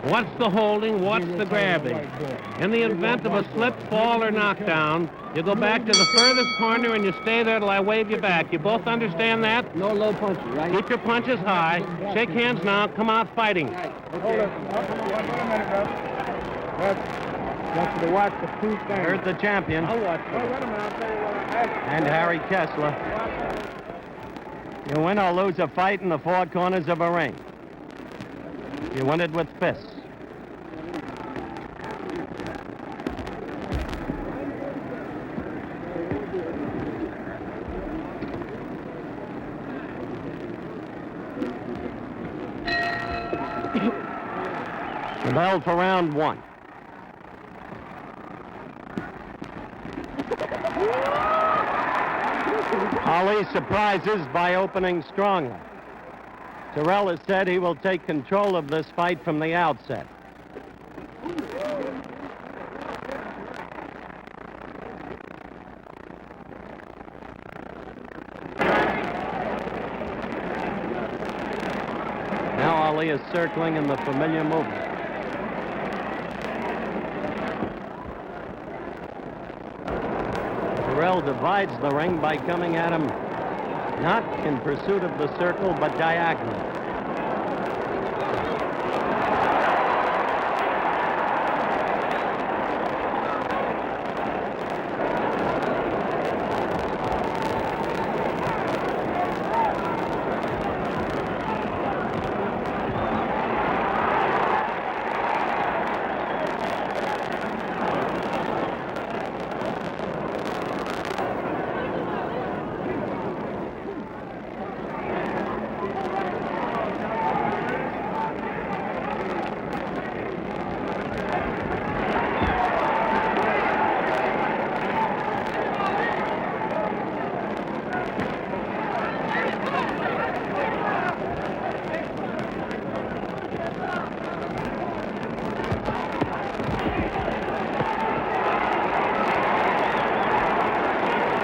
What's the holding? What's the grabbing? In the event of a slip, fall, or knockdown, you go back to the furthest corner and you stay there till I wave you back. You both understand that? No low punches, right? Keep your punches high. Shake hands now. Come out fighting. Right. Hold Okay. it. Wait a minute, Russ. Got to watch the two things. Here's the champion, I'll watch it. Wait a minute, I'll tell you what I asked. and Harry Kessler. You win or lose a fight in the four corners of a ring. You win it with fists. The bell for round one. Ali surprises by opening strongly. Terrell has said he will take control of this fight from the outset. Now Ali is circling in the familiar movement. Terrell divides the ring by coming at him not in pursuit of the circle, but diagonally.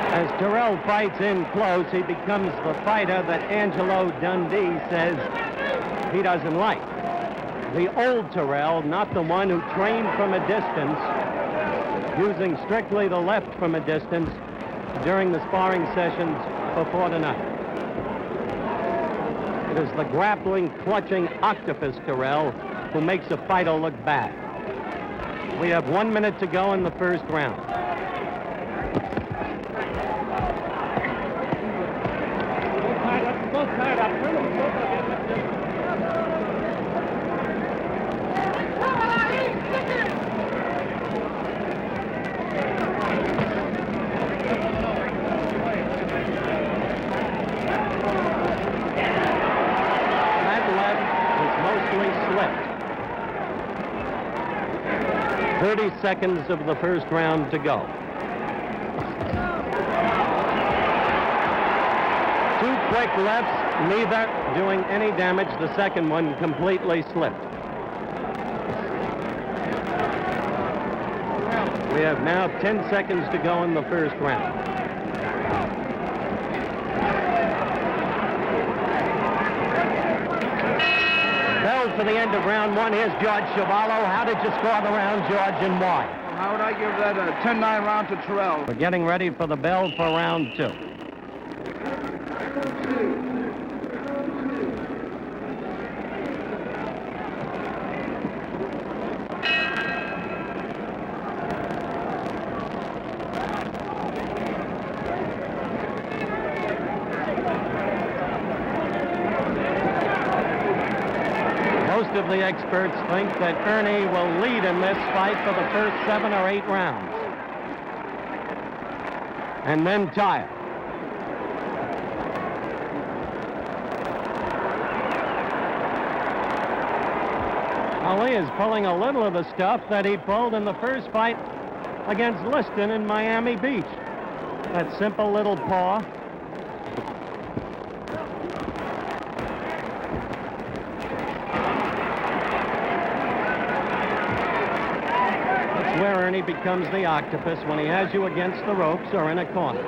As Terrell fights in close, he becomes the fighter that Angelo Dundee says he doesn't like. The old Terrell, not the one who trained from a distance, using strictly the left from a distance during the sparring sessions before tonight. It is the grappling, clutching octopus Terrell who makes a fighter look bad. We have 1 minute to go in the first round. Both tied up. Turn them both up. That left is mostly slipped. 30 seconds of the first round to go. Two quick lefts, neither doing any damage. The second one completely slipped. We have now 10 seconds to go in the first round. Bell for the end of round one. Here's George Chavallo. How did you score the round, George, and why? How would I give that a 10-9 round to Terrell? We're getting ready for the bell for round two. Most of the experts think that Ernie will lead in this fight for the first 7 or 8 rounds. And then tire. Ali is pulling a little of the stuff that he pulled in the first fight against Liston in Miami Beach. That simple little paw. Where Ernie becomes the octopus when he has you against the ropes or in a corner.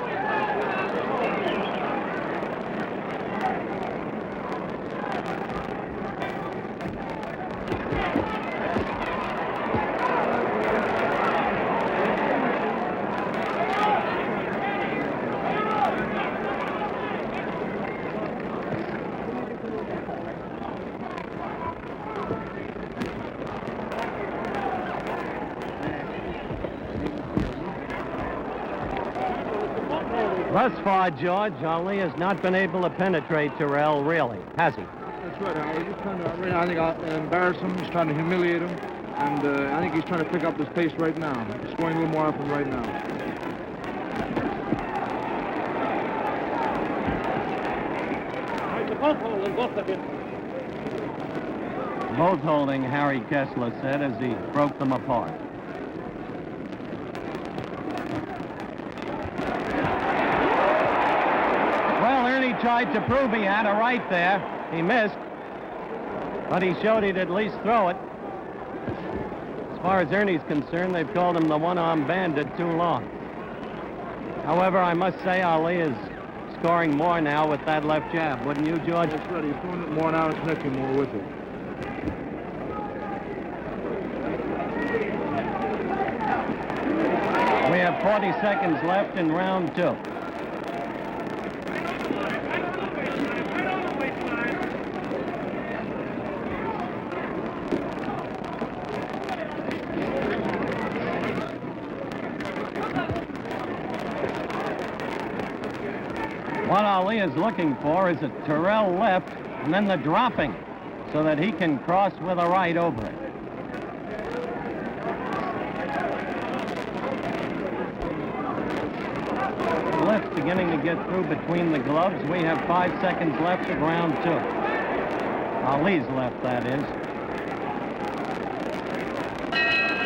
Thus far, George, Ali has not been able to penetrate Terrell, really, has he? That's right, Howard. He's trying to, right now, I think I'll embarrass him. He's trying to humiliate him. And I think he's trying to pick up his pace right now. He's scoring a little more often right now. Both holding, Harry Kessler said, as he broke them apart. Well, Ernie tried to prove he had a right there. He missed, but he showed he'd at least throw it. As far as Ernie's concerned, they've called him the one-arm bandit too long. However, I must say Ali is scoring more now with that left jab, wouldn't you, George? That's right. He's throwing it more now and connecting more with it. We have 40 seconds left in round 2. What Ali is looking for is a Terrell left and then the dropping so that he can cross with a right over it. The lift's beginning to get through between the gloves. We have 5 seconds left of round 2. Ali's left, that is.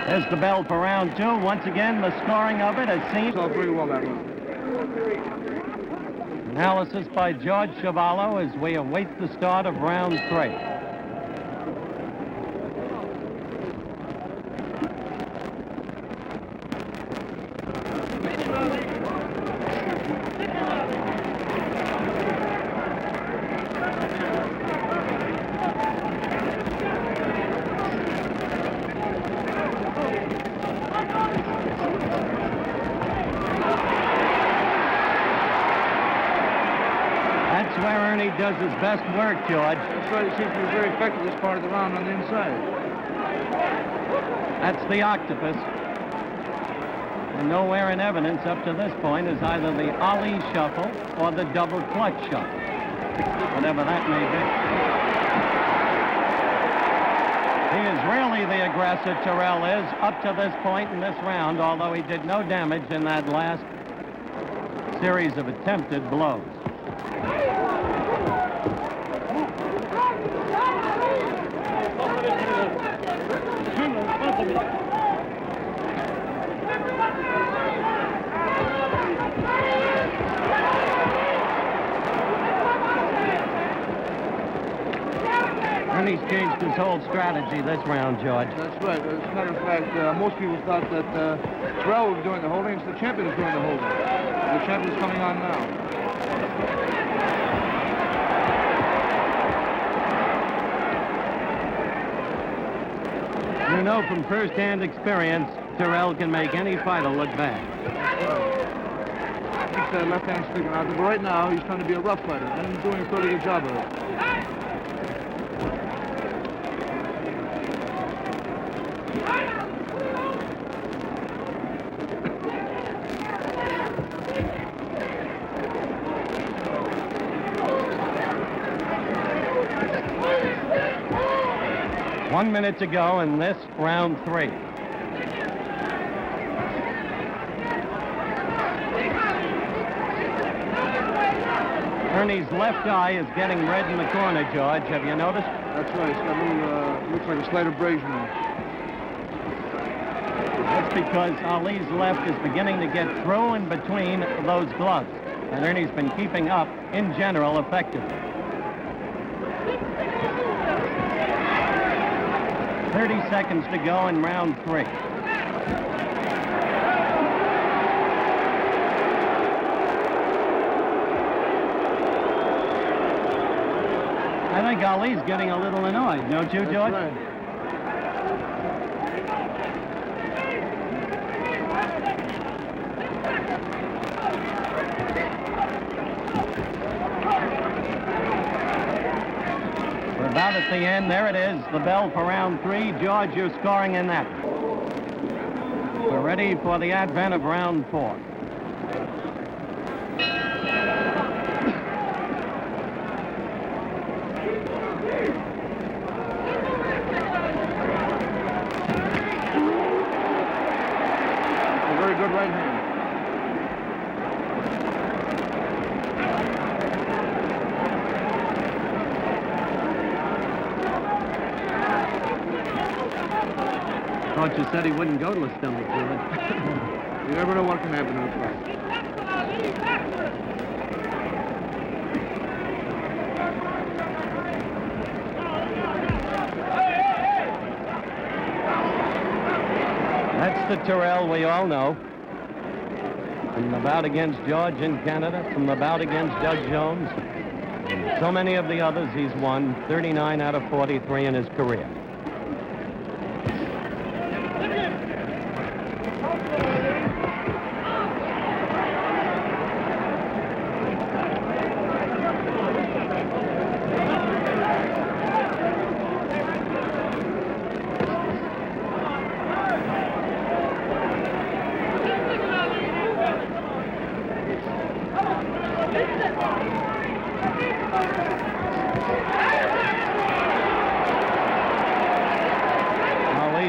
There's the bell for round 2. Once again, the scoring of it has seemed... So pretty well that round. Analysis by George Chavallo as we await the start of round 3. That's where Ernie does his best work, George. That's right. He seems to be very effective this part of the round on the inside. That's the octopus. And nowhere in evidence up to this point is either the Ali shuffle or the double clutch shuffle, whatever that may be. He is really the aggressor, Terrell is, up to this point in this round, although he did no damage in that last series of attempted blows. Ernie's changed his whole strategy this round, George. That's right. As a matter of fact, most people thought that Terrell would be doing the holding. It's the champion who's doing the holding. The champion's coming on now. You know from first-hand experience, Terrell can make any fighter look bad. He's that left-hand speaking out there, but right now he's trying to be a rough fighter, and he's doing a pretty good job of it. One minute to go in this round 3. Ernie's left eye is getting red in the corner, George. Have you noticed? That's right. It's got a little, looks like a slight abrasion there. That's because Ali's left is beginning to get through in between those gloves. And Ernie's been keeping up, in general, effectively. 30 seconds to go in round 3. I think Ali's getting a little annoyed, don't you, George? That's right. We're about at the end. There it is, the bell for round 3. George, you're scoring in that. We're ready for the advent of round 4. Coach just said he wouldn't go to a stomach, George. You never know what can happen in a fight. That's the Terrell we all know. From the bout against George in Canada, from the bout against Doug Jones, and so many of the others he's won, 39 out of 43 in his career.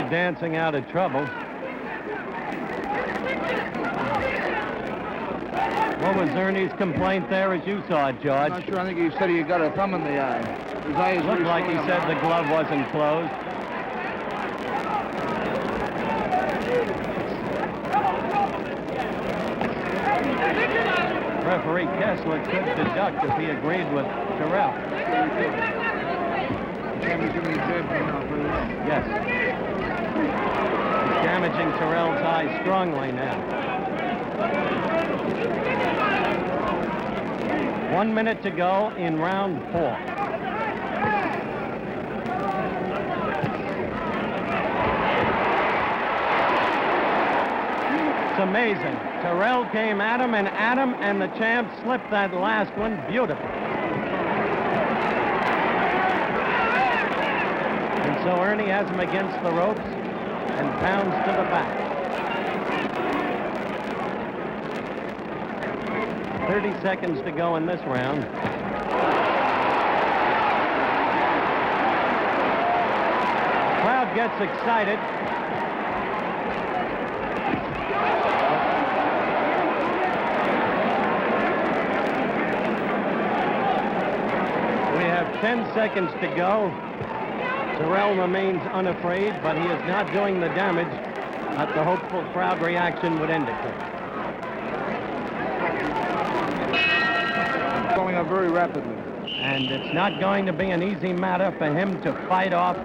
Dancing out of trouble. What was Ernie's complaint there as you saw it, George? I'm not sure. I think he said he got a thumb in the eye. His eye is Looked like he said the glove wasn't closed. Referee Kessler could deduct if he agreed with Terrell. Yes. He's damaging Terrell's eye strongly now. 1 minute to go in round 4. It's amazing. Terrell came at him, and the champ slipped that last one beautifully. And so Ernie has him against the ropes and pounds to the back. 30 seconds to go in this round. The crowd gets excited. We have 10 seconds to go. Terrell remains unafraid, but he is not doing the damage that the hopeful crowd reaction would indicate. Going up very rapidly. And it's not going to be an easy matter for him to fight off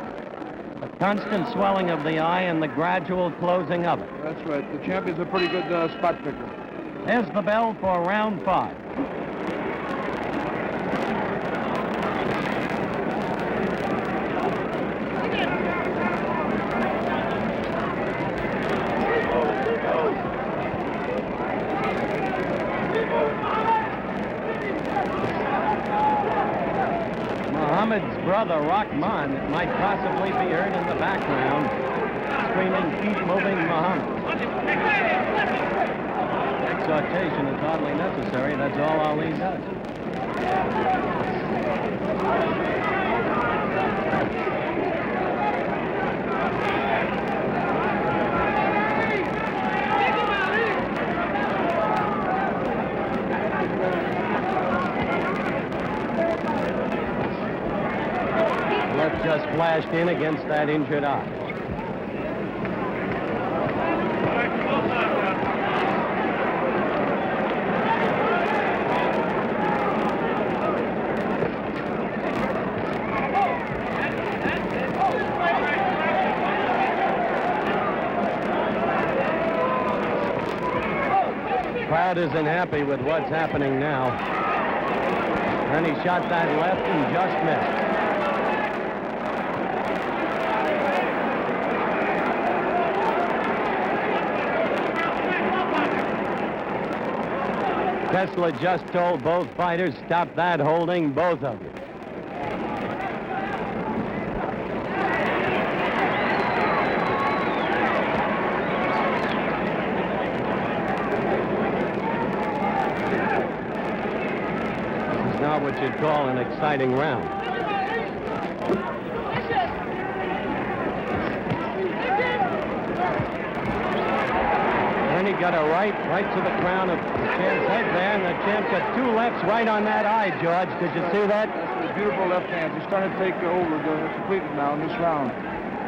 the constant swelling of the eye and the gradual closing of it. That's right. The champion's a pretty good spot picker. There's the bell for round 5. Muhammad's brother, Rahman, might possibly be heard in the background, screaming, "Keep moving, Muhammad." Exhortation is hardly necessary. That's all Ali does. Just flashed in against that injured eye. Crowd isn't happy with what's happening now. Then he shot that left and just missed. Kessler just told both fighters, stop that holding, both of you. This is not what you'd call an exciting round. Ernie got a right to the crown of the champ's head there, and the champ got 2 lefts right on that eye, George. Did you see that? That's what beautiful left hands. He's starting to take over, completed now in this round.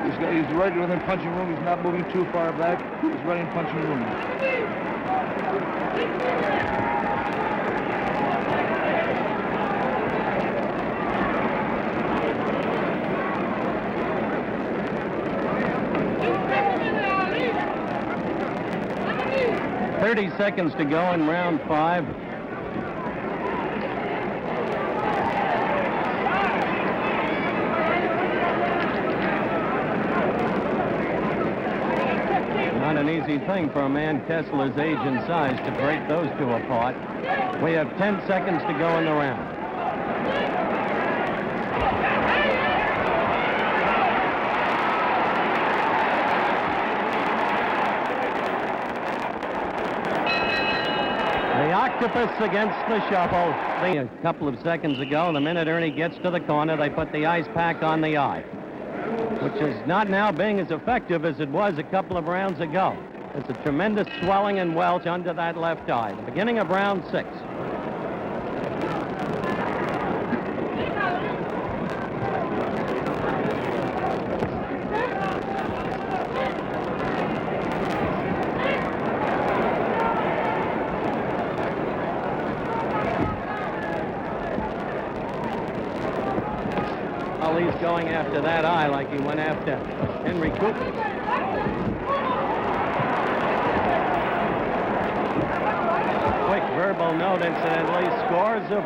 He's right within punching room. He's not moving too far back. He's right in punching room. "30 seconds to go in round 5. Not an easy thing for a man Kessler's age and size to break those two apart. We have 10 seconds to go in the round. The octopus against the shuffle. A couple of seconds ago, the minute Ernie gets to the corner, they put the ice pack on the eye, which is not now being as effective as it was a couple of rounds ago. There's a tremendous swelling and welch under that left eye. The beginning of round 6. He's going after that eye like he went after Henry Cooper. Quick verbal note, incidentally, scores of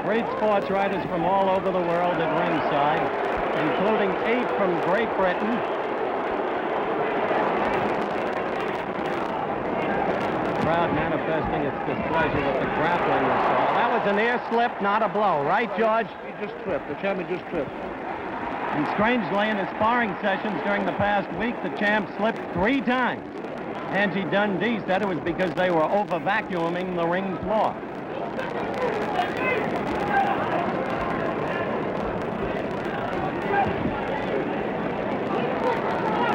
great sports writers from all over the world at ringside, including 8 from Great Britain. The crowd manifesting its displeasure with the grappling assault. That was an ear slip, not a blow, right, George? Just tripped. The champion just tripped. And strangely, in his sparring sessions during the past week, the champ slipped 3 times. Angie Dundee said it was because they were over-vacuuming the ring floor.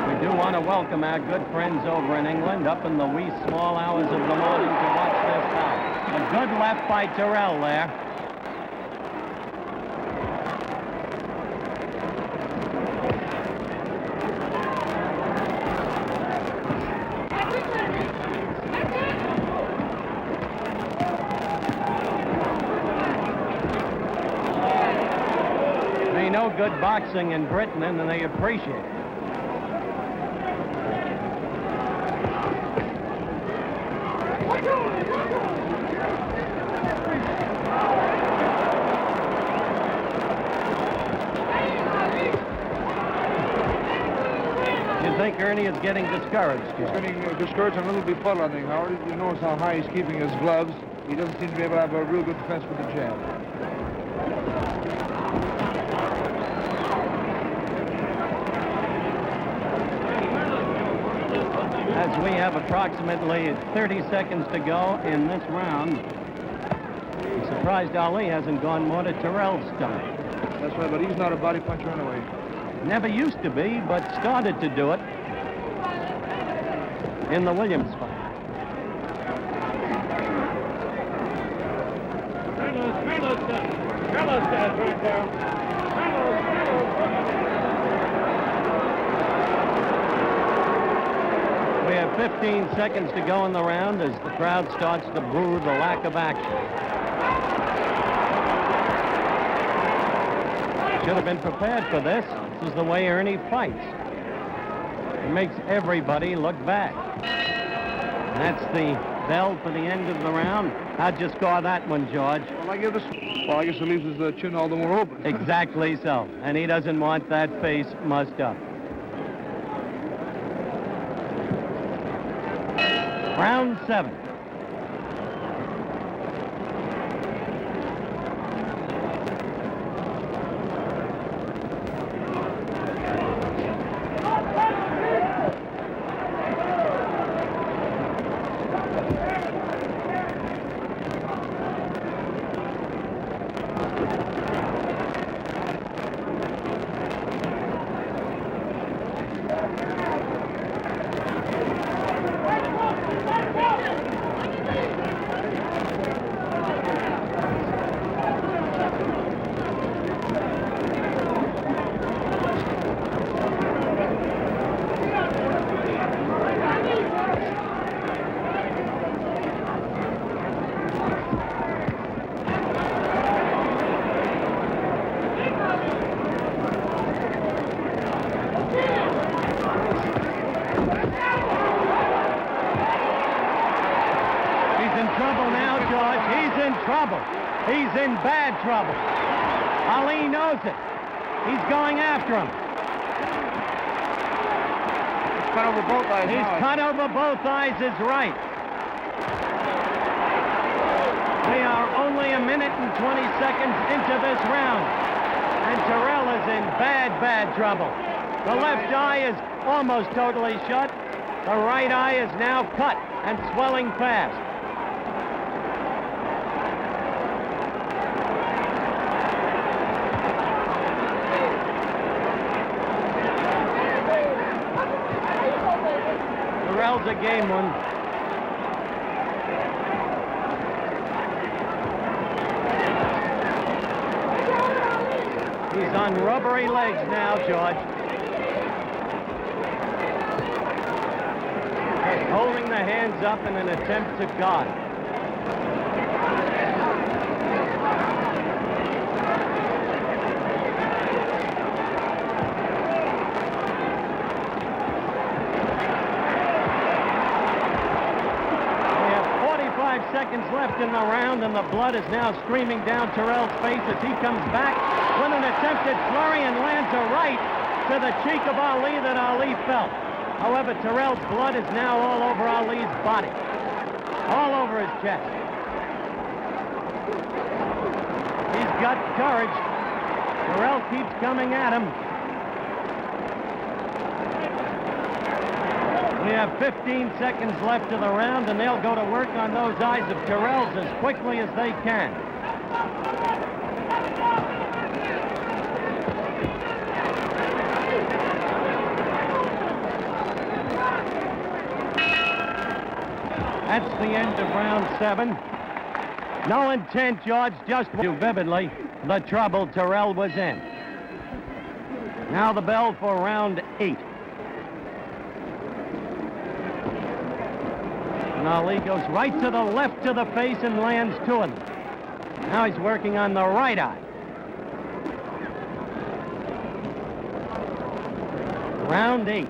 We do want to welcome our good friends over in England up in the wee small hours of the morning to watch this bout. A good left by Terrell there. Good boxing in Britain, and they appreciate it. You think Ernie is getting discouraged? He's getting discouraged and a little befuddled, I think, Howard. You notice how high he's keeping his gloves. He doesn't seem to be able to have a real good defense with the jab. As we have approximately 30 seconds to go in this round, I'm surprised Ali hasn't gone more to Terrell's stomach. That's right, but he's not a body puncher anyway. Never used to be, but started to do it in the Williams fight. Carlos says right there. We have 15 seconds to go in the round as the crowd starts to boo the lack of action. Should have been prepared for this. This is the way Ernie fights. It makes everybody look bad. And that's the bell for the end of the round. How'd you score that one, George? Well, I guess it leaves his chin all the more open. Exactly so. And he doesn't want that face mussed up. Round 7. trouble. He's in bad trouble. Ali knows it. He's going after him. He's cut over both eyes. He's cut over both eyes is right. We are only a minute and 20 seconds into this round. And Terrell is in bad, bad trouble. The left eye is almost totally shut. The right eye is now cut and swelling fast. Terrell's a game one. He's on rubbery legs now, George. Just holding the hands up in an attempt to guard. Seconds left in the round, and the blood is now streaming down Terrell's face as he comes back with an attempted flurry and lands a right to the cheek of Ali that Ali felt. However, Terrell's blood is now all over Ali's body, all over his chest. He's got courage. Terrell keeps coming at him. We have 15 seconds left of the round, and they'll go to work on those eyes of Terrell's as quickly as they can. That's the end of round 7. No intent, George, just vividly the trouble Terrell was in. Now the bell for round 8. And Ali goes right to the left of the face and lands 2 of them. Now he's working on the right eye. Round 8.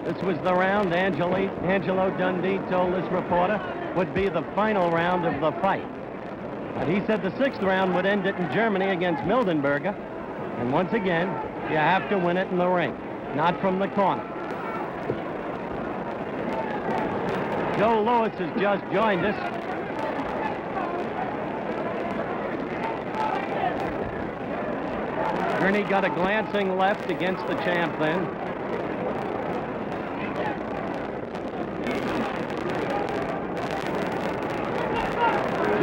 This was the round Angelo Dundee told this reporter would be the final round of the fight. But he said the 6th round would end it in Germany against Mildenberger. And once again, you have to win it in the ring, not from the corner. Joe Lewis has just joined us. Ernie got a glancing left against the champ then.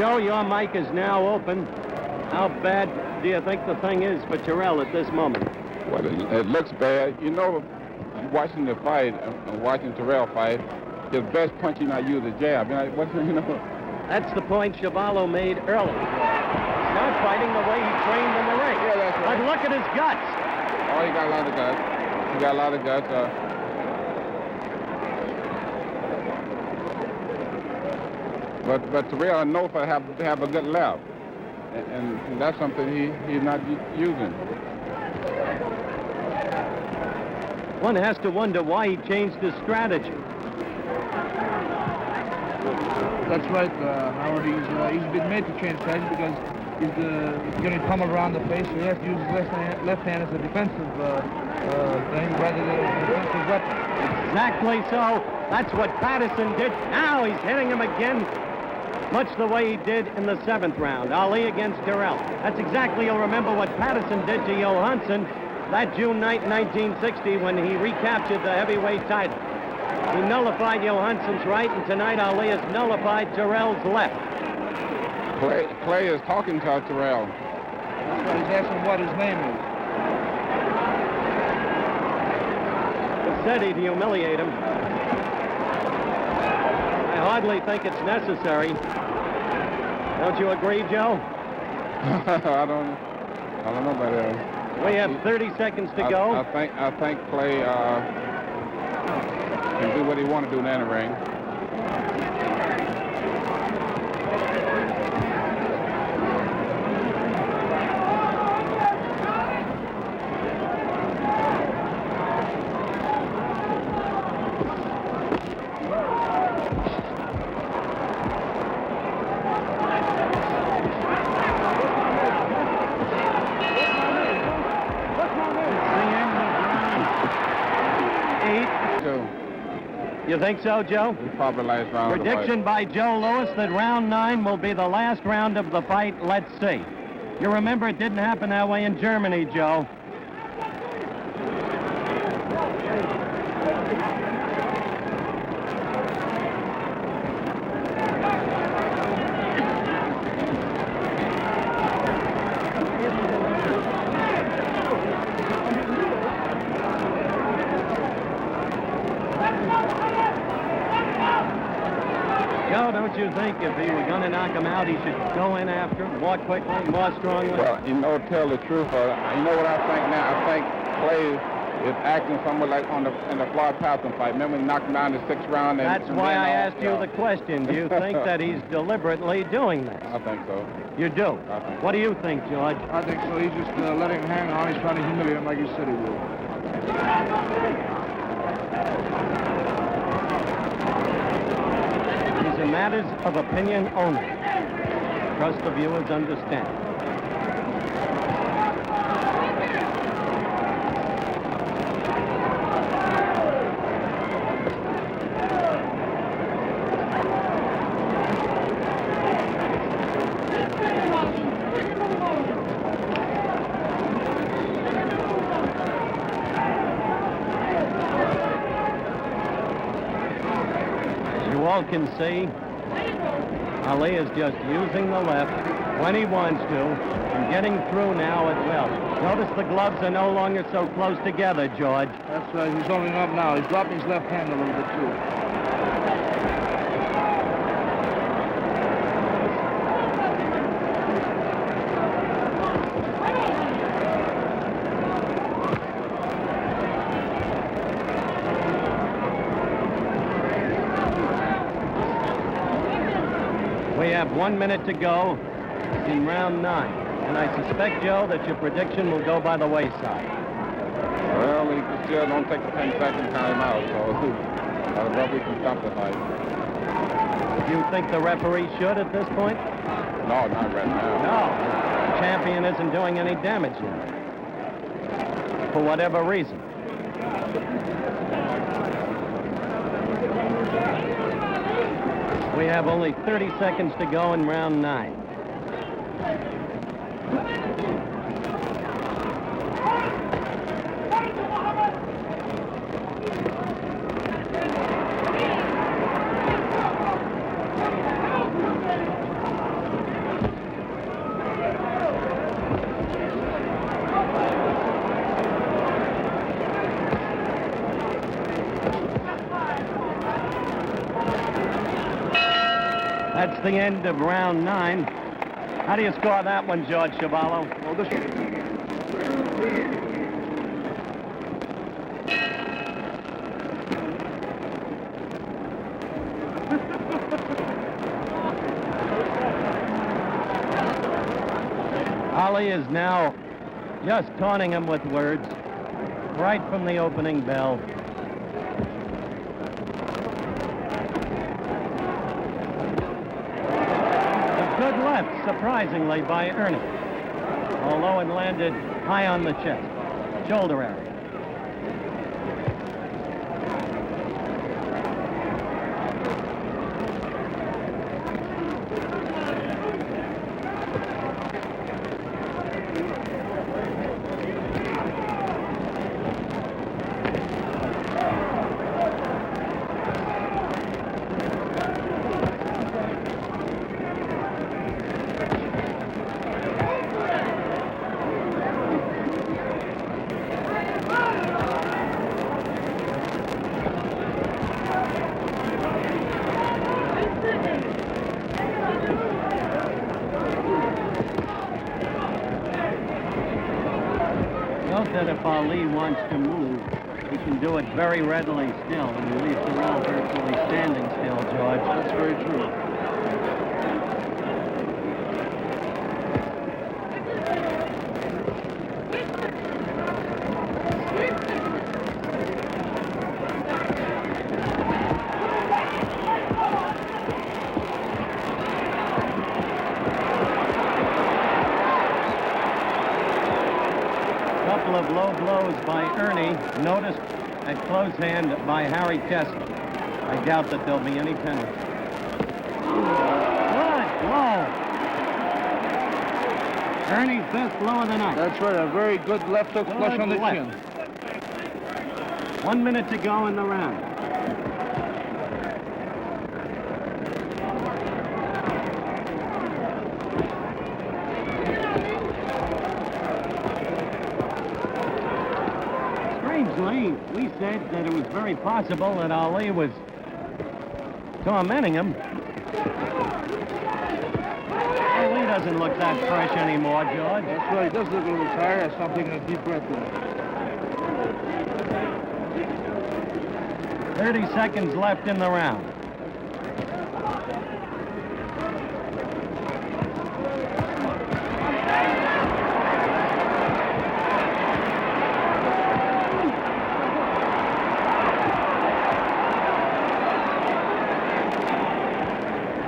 Joe, your mic is now open. How bad do you think the thing is for Terrell at this moment? Well, it looks bad. You know, watching the fight, watching Terrell fight, his best punch, you not use a jab. That's the point Chevalo made early. He's not fighting the way he trained in the ring. Yeah, that's right. But look at his guts. Oh, he got a lot of guts. He got a lot of guts. But Terrell, I know if I have a good left, and that's something he's not using. One has to wonder why he changed his strategy. That's right, Howard. He's been made to change strategy because he's getting pummeled around the face, so he has to use his left hand as a defensive thing rather than a defensive weapon. Exactly so. That's what Patterson did. Now he's hitting him again, much the way he did in the 7th round. Ali against Terrell. That's exactly, you'll remember what Patterson did to Johansson that June night in 1960 when he recaptured the heavyweight title. He nullified Johansson's right, and tonight Ali has nullified Terrell's left. Clay is talking to Terrell. That's why he's asking what his name is. He said he'd humiliate him. I hardly think it's necessary. Don't you agree, Joe? I don't know about that. We have 30 seconds to go. I think Clay can do what he wants to do in the ring. 8. So You think so, Joe? it's probably last round. of the fight. Prediction by Joe Louis that round 9 will be the last round of the fight. Let's see. You remember it didn't happen that way in Germany, Joe. Joe, don't you think if he were going to knock him out, he should go in after him more quickly, more strongly? Well, you know, tell the truth. You know what I think now? I think Clay is acting somewhat like in the Floyd Patterson fight. Remember, he knocked him down in the 6th round? That's why I asked you the question. Do you think that he's deliberately doing this? I think so. You do? I think so. What do you think, George? I think so. He's just letting him hang on. He's trying to humiliate him like he said he would. These are matters of opinion only. Trust the viewers understand. You all can see Ali is just using the left when he wants to and getting through now at will. Notice the gloves are no longer so close together, George. That's right. He's holding up now. He's dropping his left hand a little bit, too. We have 1 minute to go in round 9. And I suspect, Joe, that your prediction will go by the wayside. Well, he still don't take the 10 second time out, so the referee can stop the fight. Do you think the referee should at this point? No, not right now. No. The champion isn't doing any damage yet. For whatever reason. We have only 30 seconds to go in round 9. That's the end of round 9. How do you score that one, George Chavallo? Well, this Ali is now just taunting him with words right from the opening bell. Good left, surprisingly, by Ernie. Although it landed high on the chest, shoulder area. Note that if Ali wants to move, he can do it very readily still, and you leave Terrell virtually standing still, George. That's very true. Couple of low blows by Ernie. noticed at close hand by Harry Kessler. I doubt that there'll be any penalty. Good blow. Ernie's best blow of the night. That's right, a very good left hook flush on the chin. 1 minute to go in the round. Strangely, we said that it was very possible that Ali was tormenting him. Ali doesn't look that fresh anymore, George. That's right, he does look a little tired. I stopped taking a deep breath there. 30 seconds left in the round.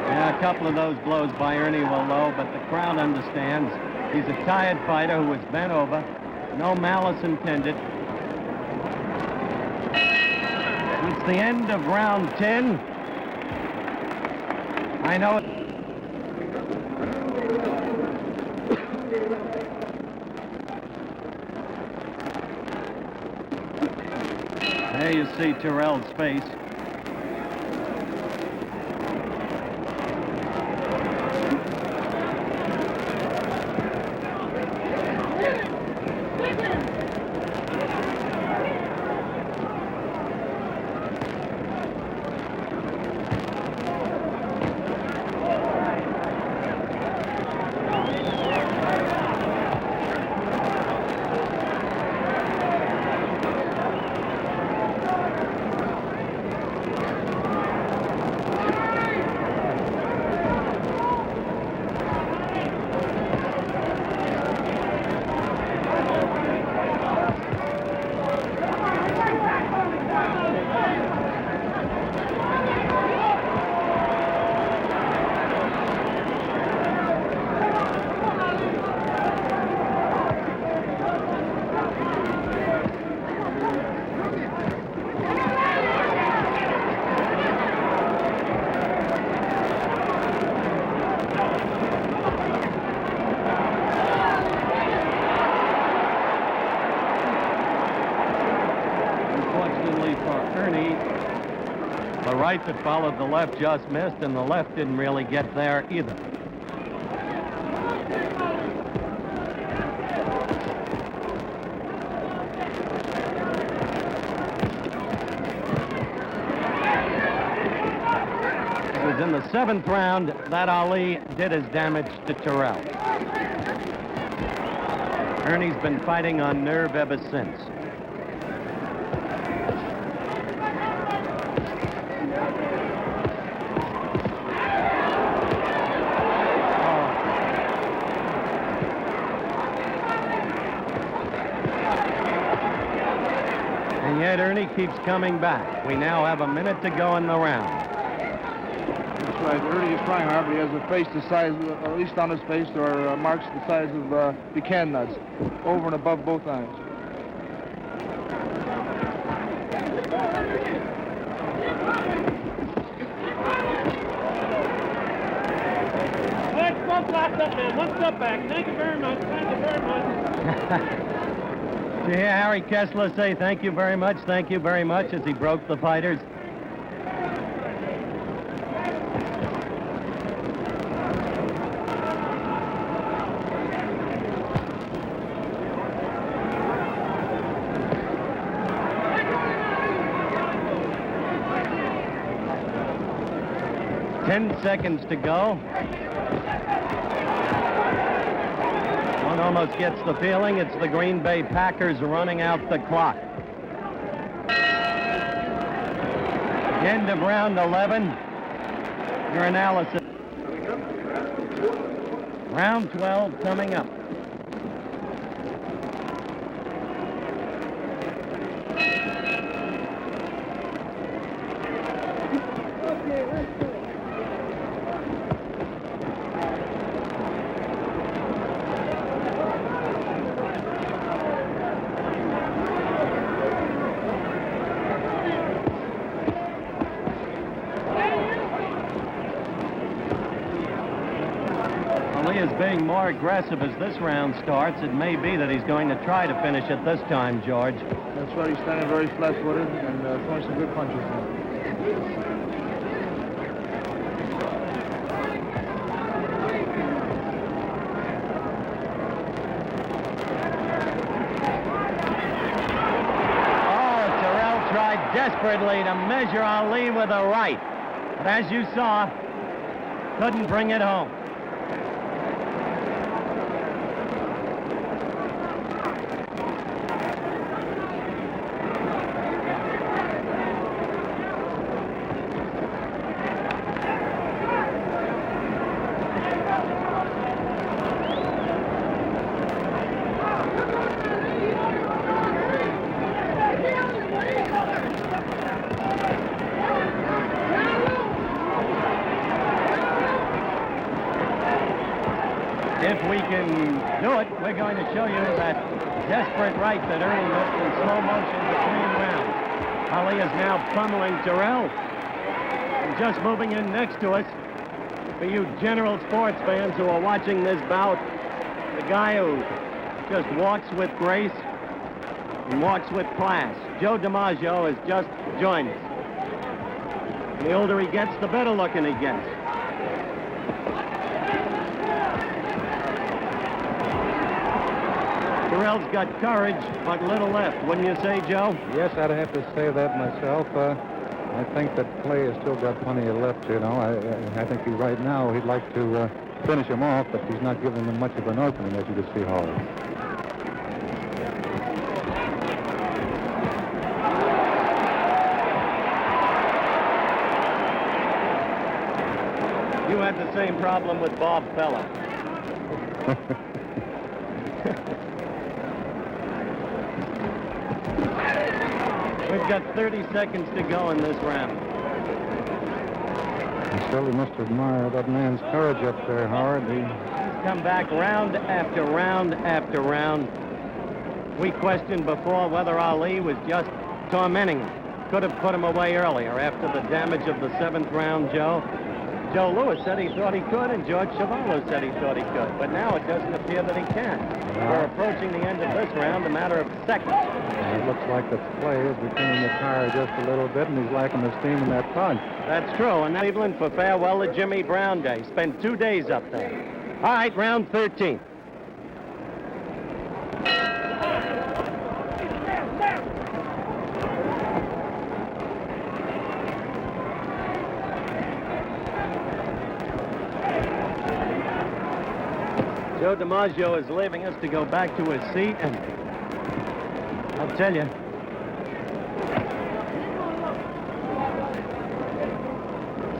Yeah, a couple of those blows by Ernie were low, but the crowd understands. He's a tired fighter who was bent over. No malice intended. It's the end of round 10. I know it. There you see Terrell's face. The right that followed the left just missed, and the left didn't really get there either. It was in the 7th round that Ali did his damage to Terrell. Ernie's been fighting on nerve ever since. And yet Ernie keeps coming back. We now have a minute to go in the round. That's right. Ernie is trying hard, but he has a face the size, at least on his face, there are marks the size of pecan nuts, over and above both eyes. Let's both locked up, man. One step back. Thank you very much. Thank you very much. Did you hear Harry Kessler say thank you very much as he broke the fighters? Ten seconds to go. One almost gets the feeling it's the Green Bay Packers running out the clock. End of round 11. Your analysis. Round 12 coming up. Clay is being more aggressive as this round starts. It may be that he's going to try to finish it this time, George. That's right. He's standing very flat-footed and throwing some good punches now. Desperately to measure Ali with a right. But as you saw, couldn't bring it home. If we can do it, we're going to show you that desperate right that Ernie missed in slow motion between rounds. Ali is now pummeling Terrell. And just moving in next to us, for you general sports fans who are watching this bout, the guy who just walks with grace and walks with class. Joe DiMaggio has just joined us. The older he gets, the better looking he gets. Terrell's got courage, but little left, wouldn't you say, Joe? Yes, I'd have to say that myself. I think that Clay has still got plenty of left, you know. I think right now he'd like to finish him off, but he's not giving him much of an opening, as you can see, Howard. You had the same problem with Bob Feller. We've got 30 seconds to go in this round. You certainly must admire that man's courage up there, Howard. He's come back round after round after round. We questioned before whether Ali was just tormenting him. Could have put him away earlier after the damage of the 7th round, Joe. Joe Louis said he thought he could, and George Chuvalo said he thought he could. But now it doesn't appear that he can. We're approaching the end of this round, a matter of seconds. It looks like that Clay is becoming the tire just a little bit, and he's lacking the steam in that punch. That's true. And Cleveland for farewell to Jimmy Brown Day. Spent 2 days up there. All right, round 13. Joe DiMaggio is leaving us to go back to his seat, and I'll tell you,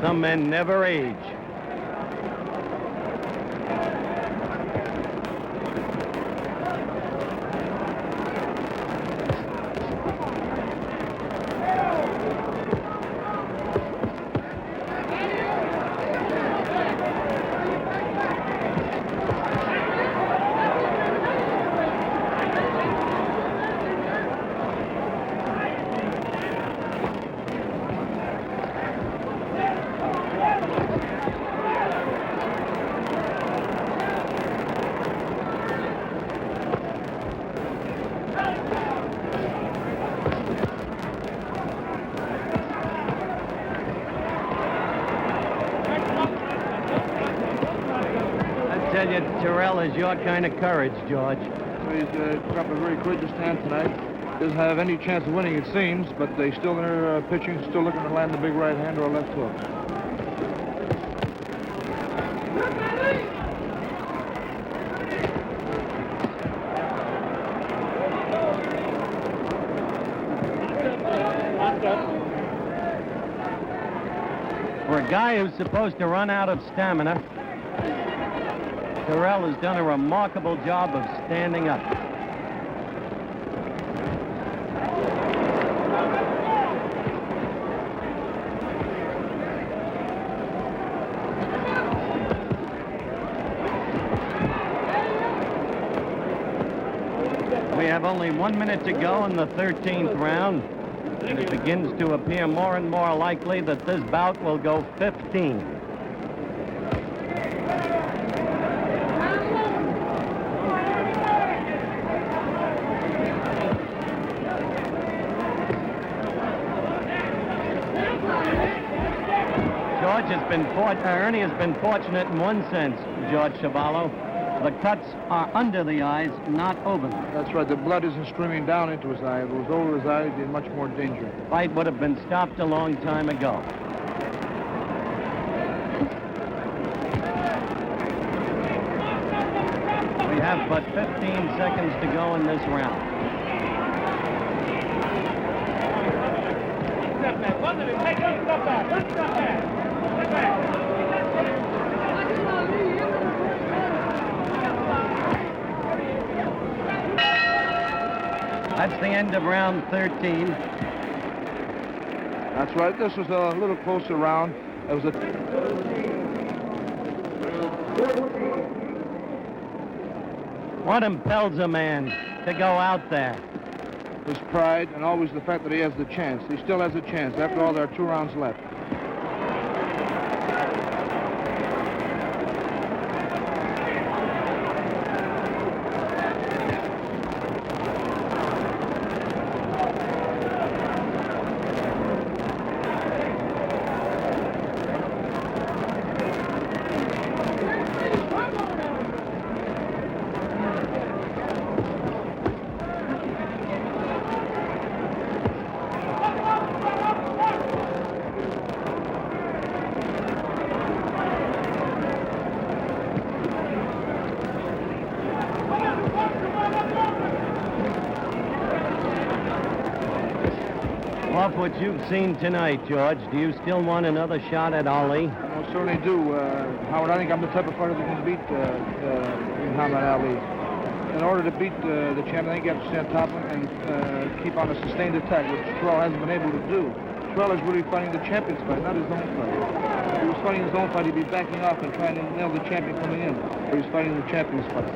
some men never age. Terrell is your kind of courage, George. So he's got a very courageous stand tonight. Doesn't have any chance of winning, it seems, but they still in their pitching, still looking to land the big right hand or a left hook. For a guy who's supposed to run out of stamina, Terrell has done a remarkable job of standing up. We have only 1 minute to go in the 13th round, and it begins to appear more and more likely that this bout will go 15. Ernie has been fortunate in one sense, George Chuvalo. The cuts are under the eyes, not over them. That's right. The blood isn't streaming down into his eye. If it was over his eye, he'd be in much more danger. Fight would have been stopped a long time ago. We have but 15 seconds to go in this round. That's the end of round 13. That's right. This was a little closer round. It was What impels a man to go out there? his pride and always the fact that he has the chance. He still has a chance. After all, there are 2 rounds left. Off what you've seen tonight, George, do you still want another shot at Ali? I certainly do. Howard, I think I'm the type of fighter that can beat Muhammad Ali. In order to beat the champion, I think you have to stay on top of him and keep on a sustained attack, which Terrell hasn't been able to do. Terrell is really fighting the champion's fight, not his own fight. If he was fighting his own fight, he'd be backing off and trying to nail the champion coming in. But he's fighting the champion's fight.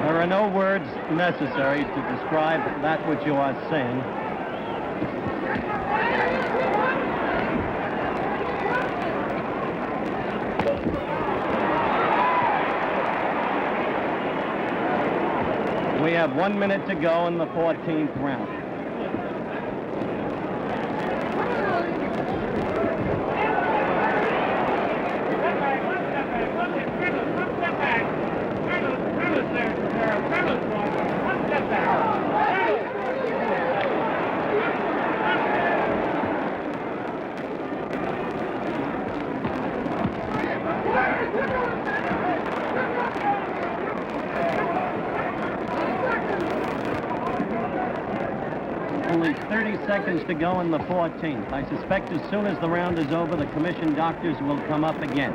There are no words necessary to describe that which you are saying. We have 1 minute to go in the 14th round. Only 30 seconds to go in the 14th. I suspect as soon as the round is over, the commission doctors will come up again.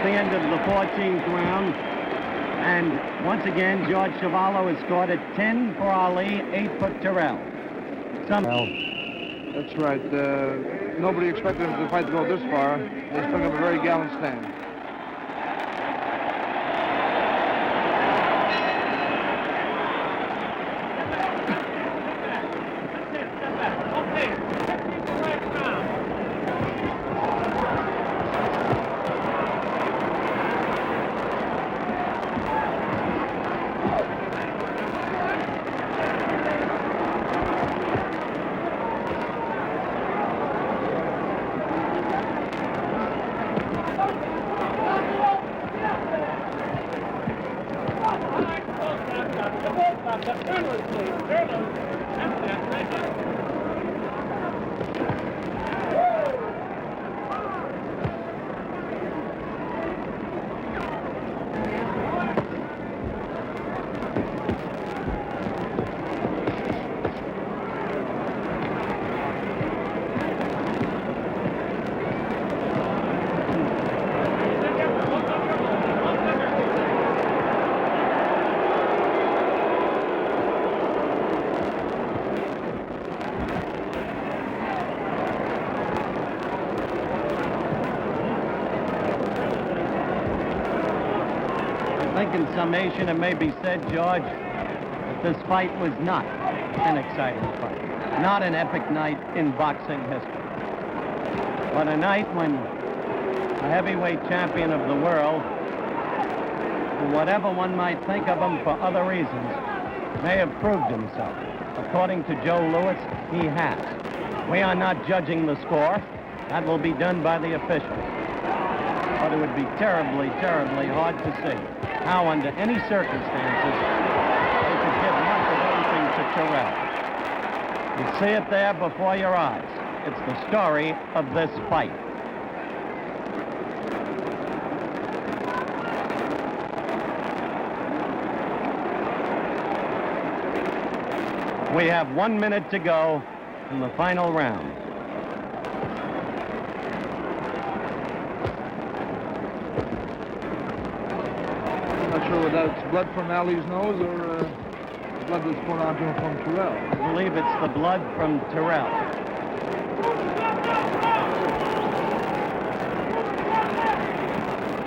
The end of the 14th round, and once again George Chuvalo has scored at 10 for Ali, 8 for Terrell. That's right. Nobody expected him to fight to go this far. He's putting up a very gallant stand. I think in summation it may be said, George, that this fight was not an exciting fight, not an epic night in boxing history, but a night when a heavyweight champion of the world, whatever one might think of him for other reasons, may have proved himself. According to Joe Louis, he has. We are not judging the score. That will be done by the officials. But it would be terribly, terribly hard to see how, under any circumstances, they could give much of anything to Terrell. You see it there before your eyes. It's the story of this fight. We have 1 minute to go in the final round. I'm not sure whether that's blood from Ali's nose or blood that's poured onto him from Terrell. I believe it's the blood from Terrell.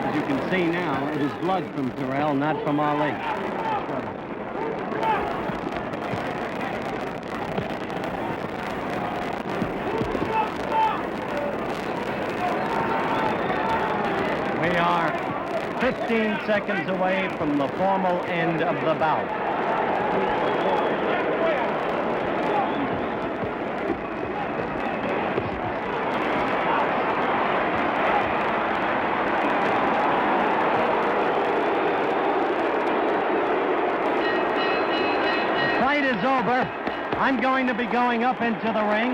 As you can see now, it is blood from Terrell, not from Ali. We are 15 seconds away from the formal end of the bout. The fight is over. I'm going to be going up into the ring.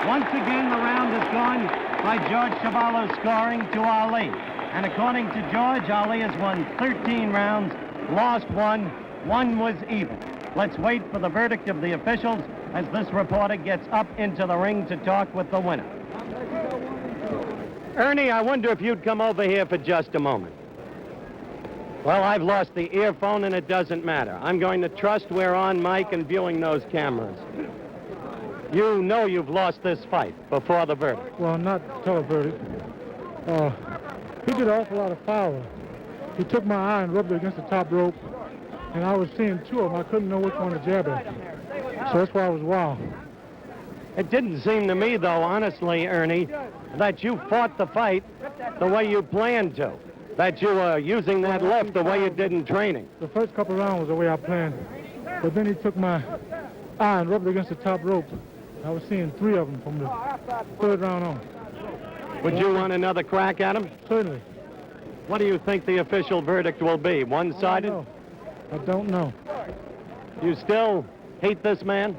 Once again, the round is gone by George Chuvalo's scoring to Ali. And according to George, Ali has won 13 rounds, lost one, one was even. Let's wait for the verdict of the officials as this reporter gets up into the ring to talk with the winner. Ernie, I wonder if you'd come over here for just a moment. Well, I've lost the earphone and it doesn't matter. I'm going to trust we're on mic and viewing those cameras. You know you've lost this fight before the verdict. Well, not till a verdict. He did an awful lot of power. He took my eye and rubbed it against the top rope, and I was seeing two of them. I couldn't know which one to jab at. So that's why I was wild. It didn't seem to me, though, honestly, Ernie, that you fought the fight the way you planned to, that you were using that left the way you did in training. The first couple rounds was the way I planned, but then he took my eye and rubbed it against the top rope. I was seeing three of them from the third round on. Would you want another crack at him? Certainly. What do you think the official verdict will be? One-sided? I don't know. You still hate this man?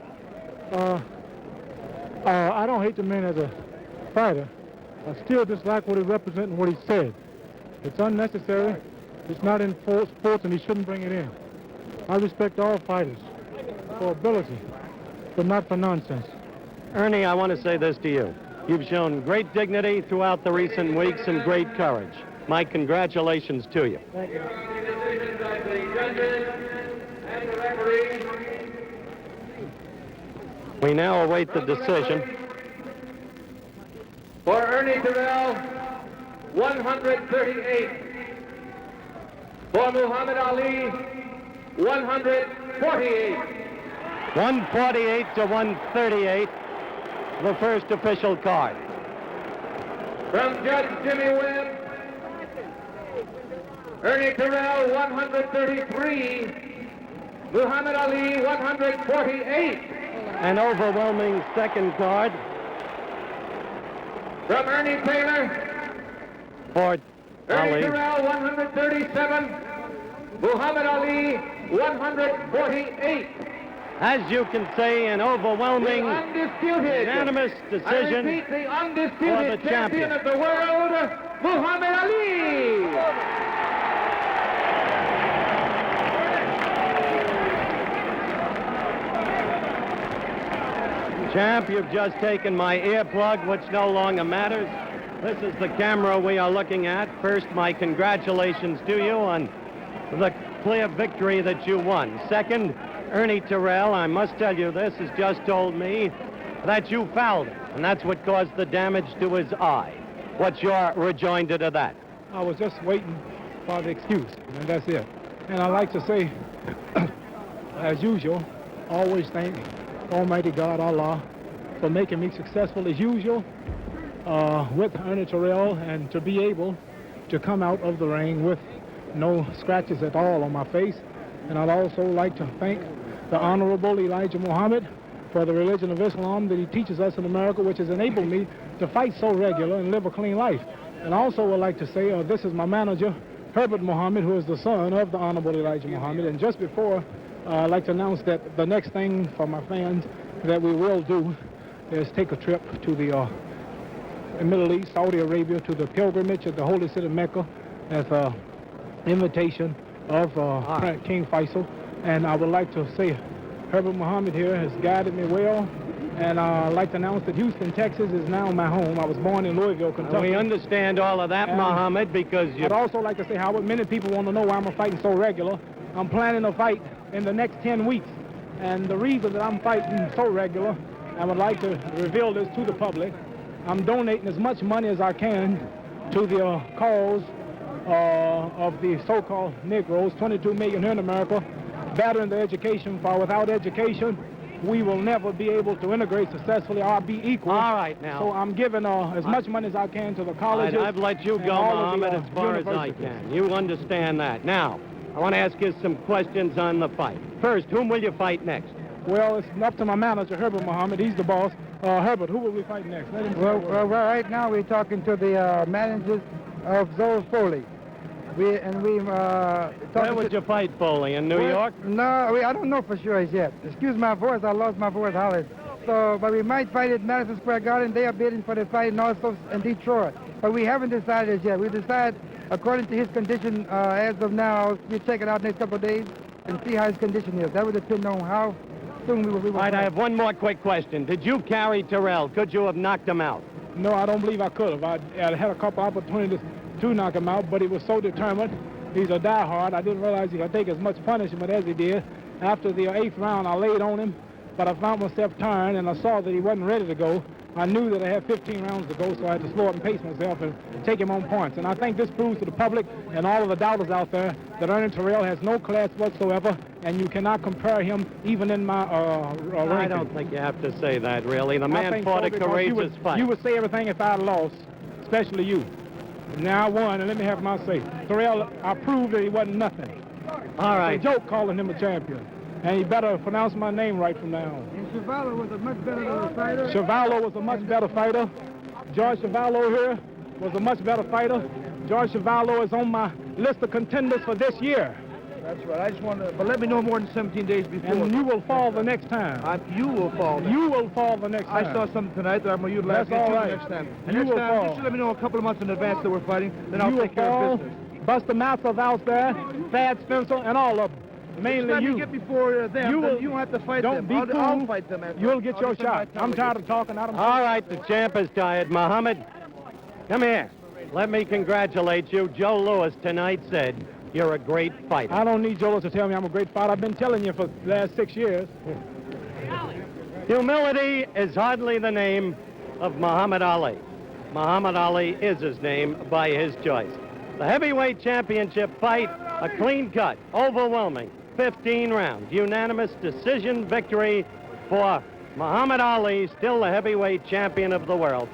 I don't hate the man as a fighter. I still dislike what he represents and what he said. It's unnecessary. It's not in sports, and he shouldn't bring it in. I respect all fighters for ability, but not for nonsense. Ernie, I want to say this to you. You've shown great dignity throughout the recent weeks and great courage. My congratulations to you. Thank you. We now await the decision. For Ernie Terrell, 138. For Muhammad Ali, 148. 148 to 138, the first official card. From Judge Jimmy Webb, Ernie Terrell, 133. Muhammad Ali, 148. An overwhelming second card From Ernie Taylor, for Ernie Ali. Terrell, 137. Muhammad Ali, 148. As you can see, an overwhelming, The undisputed, unanimous I decision repeat, the for undisputed the champion of the world, Muhammad Ali. Champ, you've just taken my earplug, which no longer matters. This is the camera we are looking at. First, my congratulations to you on the clear victory that you won. Second, Ernie Terrell, I must tell you this, has just told me that you fouled him, and that's what caused the damage to his eye. What's your rejoinder to that? I was just waiting for the excuse, and that's it. And I like to say, as usual, always thank Almighty God, Allah, for making me successful as usual with Ernie Terrell, and to be able to come out of the ring with no scratches at all on my face. And I'd also like to thank the Honorable Elijah Muhammad for the religion of Islam that he teaches us in America, which has enabled me to fight so regular and live a clean life. And also would like to say, this is my manager, Herbert Muhammad, who is the son of the Honorable Elijah Muhammad. And just before, I'd like to announce that the next thing for my fans that we will do is take a trip to the Middle East, Saudi Arabia, to the pilgrimage at the holy city of Mecca as an invitation of King Faisal. And I would like to say Herbert Muhammad here has guided me well. And I'd like to announce that Houston, Texas is now my home. I was born in Louisville, Kentucky. We understand all of that, Muhammad, because you... I'd also like to say, Howard, many people want to know why I'm fighting so regular. I'm planning a fight in the next 10 weeks. And the reason that I'm fighting so regular, I would like to reveal this to the public. I'm donating as much money as I can to the cause of the so-called Negroes, 22 million here in America, bettering their education, for without education, we will never be able to integrate successfully or be equal. All right, now. So I'm giving as much money as I can to the colleges. I've let you go, Muhammad, as far as I can. You understand that. Now, I want to ask you some questions on the fight. First, whom will you fight next? Well, it's up to my manager, Herbert Muhammad. He's the boss. Herbert, who will we fight next? Let him Well, right now we're talking to the managers of Zoe Foley. Where would you fight, Foley? In New York? No, I don't know for sure as yet. Excuse my voice, I lost my voice, Hollis. So, but we might fight at Madison Square Garden. They are bidding for the fight, and also in Detroit. But we haven't decided as yet. We decide according to his condition as of now. We'll check it out next couple of days and see how his condition is. That would depend on how soon we will All right, I have one more quick question. Did you carry Terrell? Could you have knocked him out? No, I don't believe I could have. I had a couple opportunities to knock him out, but he was so determined. He's a diehard. I didn't realize he could take as much punishment as he did. After the 8th round, I laid on him, but I found myself tired, and I saw that he wasn't ready to go. I knew that I had 15 rounds to go, so I had to slow up and pace myself and take him on points. And I think this proves to the public and all of the doubters out there that Ernie Terrell has no class whatsoever, and you cannot compare him even in my ranking. I don't think you have to say that, really. The man fought a courageous fight. You would say everything if I lost, especially you. Now I won, and let me have my say. Terrell, I proved that he wasn't nothing. All right. It's a joke calling him a champion. And he better pronounce my name right from now on. And Chevalo was a much better fighter. Chevalo was a much better fighter. George Chevalo here was a much better fighter. George Chevalo is on my list of contenders for this year. That's right. I just wanted to, but let me know more than 17 days before. And you will fall the next time. You will fall. You will fall the next time. I saw something tonight that I'm going to utilize That's all right. next time. And you will fall. Just let me know a couple of months in advance that we're fighting, then I'll You take care fall. of business. Buster Massive out there, Thad Spencer, and all of them. Mainly Let you. me get before them. You You will- don't have to fight Don't them. be cool. I'll fight them. After. You'll get I'll your just spend my shot. time I'm with tired you. of talking. I don't All right, the champ is tired. Muhammad, come here. Let me congratulate you. Joe Louis tonight said you're a great fighter. I don't need Joel to tell me I'm a great fighter. I've been telling you for the last 6 years. Humility is hardly the name of Muhammad Ali. Muhammad Ali is his name by his choice. The heavyweight championship fight, a clean cut, overwhelming, 15 rounds, unanimous decision victory for Muhammad Ali, still the heavyweight champion of the world.